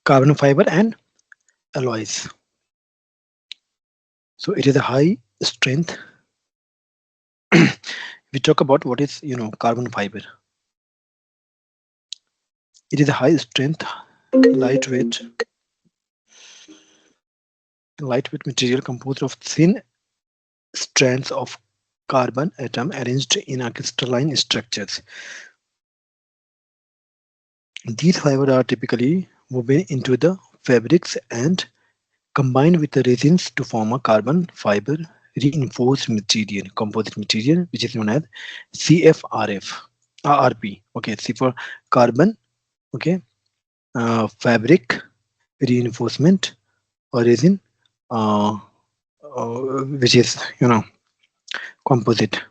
carbon fiber and alloys. So it is a high strength. We talk about what is carbon fiber. It is a high strength, lightweight, lightweight material composed of thin strands of carbon atom arranged in a crystalline structures. These fibers are typically woven into the fabrics and combined with the resins to form a carbon fiber reinforced material, composite material, which is known as CFRF, RP. Okay, C for carbon. Okay, fabric reinforcement or resin, which is composite.